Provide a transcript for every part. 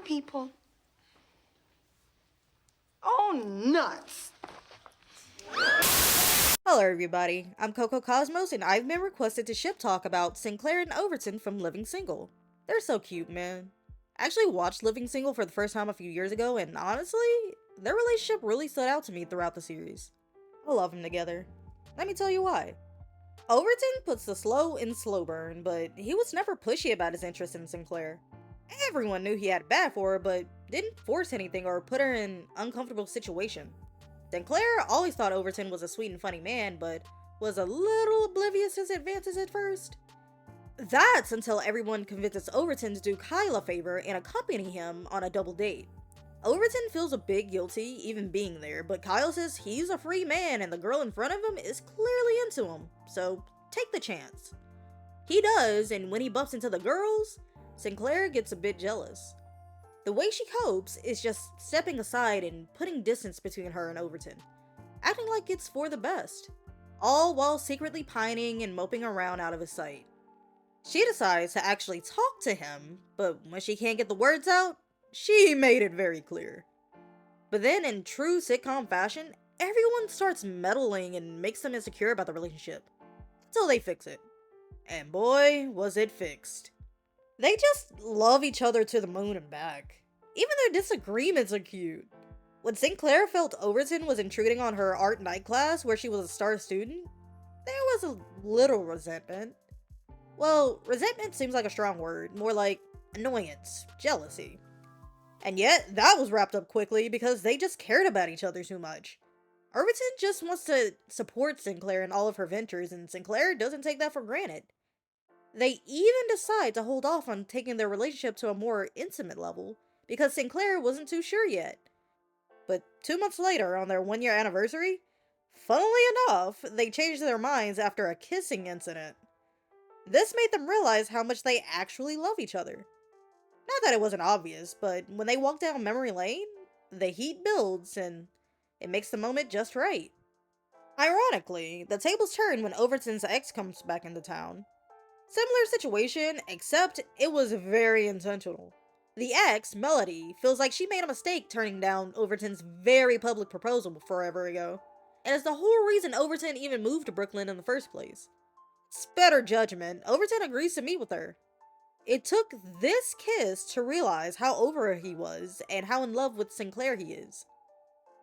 people. Oh, nuts. Hello everybody, I'm cocoacosmos and I've been requested to ship talk about Synclaire and Overton from Living Single. They're so cute, man. I actually watched Living Single for the first time a few years ago and honestly, their relationship really stood out to me throughout the series. I love them together. Let me tell you why. Overton puts the slow in slow burn, but he was never pushy about his interest in Synclaire. Everyone knew he had it bad for her, but didn't force anything or put her in an uncomfortable situation. Synclaire always thought Overton was a sweet and funny man, but was a little oblivious to his advances at first. That's until everyone convinces Overton to do Kyle a favor and accompany him on a double date. Overton feels a bit guilty even being there, but Kyle says he's a free man and the girl in front of him is clearly into him, so take the chance. He does, and when he bumps into the girls, Synclaire gets a bit jealous. The way she copes is just stepping aside and putting distance between her and Overton, acting like it's for the best, all while secretly pining and moping around out of his sight. She decides to actually talk to him, but when she can't get the words out, she made it very clear. But then in true sitcom fashion, everyone starts meddling and makes them insecure about the relationship, until they fix it. And boy, was it fixed. They just love each other to the moon and back. Even their disagreements are cute. When Synclaire felt Overton was intruding on her art night class where she was a star student, there was a little resentment. Well, resentment seems like a strong word, more like annoyance, jealousy. And yet, that was wrapped up quickly because they just cared about each other too much. Overton just wants to support Synclaire in all of her ventures, and Synclaire doesn't take that for granted. They even decide to hold off on taking their relationship to a more intimate level because Synclaire wasn't too sure yet. But 2 months later, on their 1-year anniversary, funnily enough, they changed their minds after a kissing incident. This made them realize how much they actually love each other. Not that it wasn't obvious, but when they walk down memory lane, the heat builds and it makes the moment just right. Ironically, the tables turn when Overton's ex comes back into town. Similar situation, except it was very intentional. The ex, Melody, feels like she made a mistake turning down Overton's very public proposal forever ago, and is the whole reason Overton even moved to Brooklyn in the first place. It's better judgment, Overton agrees to meet with her. It took this kiss to realize how over her he was and how in love with Synclaire he is.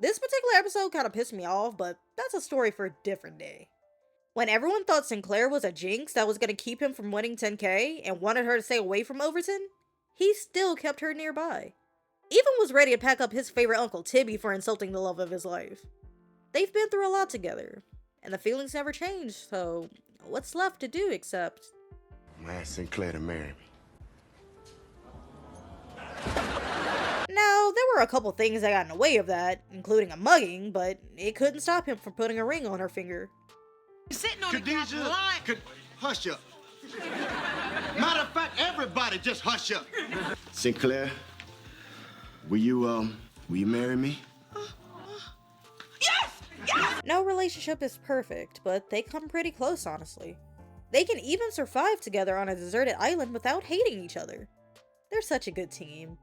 This particular episode kind of pissed me off, but that's a story for a different day. When everyone thought Synclaire was a jinx that was going to keep him from winning 10K and wanted her to stay away from Overton, he still kept her nearby. Even was ready to pack up his favorite Uncle Tibby for insulting the love of his life. They've been through a lot together, and the feelings never changed, so what's left to do except... I asked Synclaire to marry me. Now, there were a couple things that got in the way of that, including a mugging, but it couldn't stop him from putting a ring on her finger. Sitting on the line. Hush up. Matter of fact, everybody just hush up. Synclaire, will you marry me? Yes! Yes! No relationship is perfect, but they come pretty close, honestly. They can even survive together on a deserted island without hating each other. They're such a good team.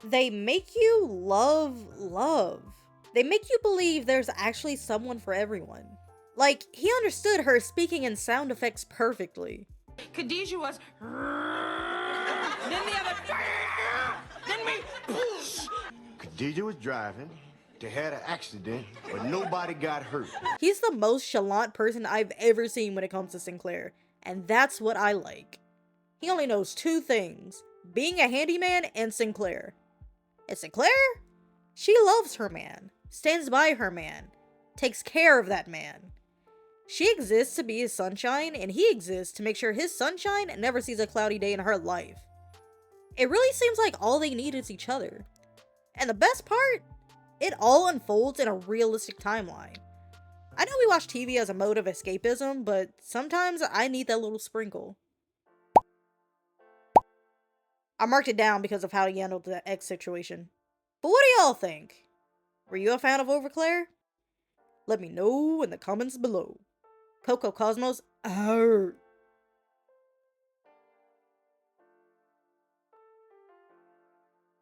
They make you love. They make you believe there's actually someone for everyone. Like, he understood her speaking in sound effects perfectly. Khadijah was... Then the other... Then we... Khadijah was driving. They had an accident, but nobody got hurt. He's the most chalant person I've ever seen when it comes to Synclaire, and that's what I like. He only knows 2 things, being a handyman and Synclaire. And Synclaire? She loves her man, stands by her man, takes care of that man. She exists to be his sunshine, and he exists to make sure his sunshine never sees a cloudy day in her life. It really seems like all they need is each other. And the best part? It all unfolds in a realistic timeline. I know we watch TV as a mode of escapism, but sometimes I need that little sprinkle. I marked it down because of how he handled the ex situation. But what do y'all think? Were you a fan of Overclaire? Let me know in the comments below. Cocoacosmos out.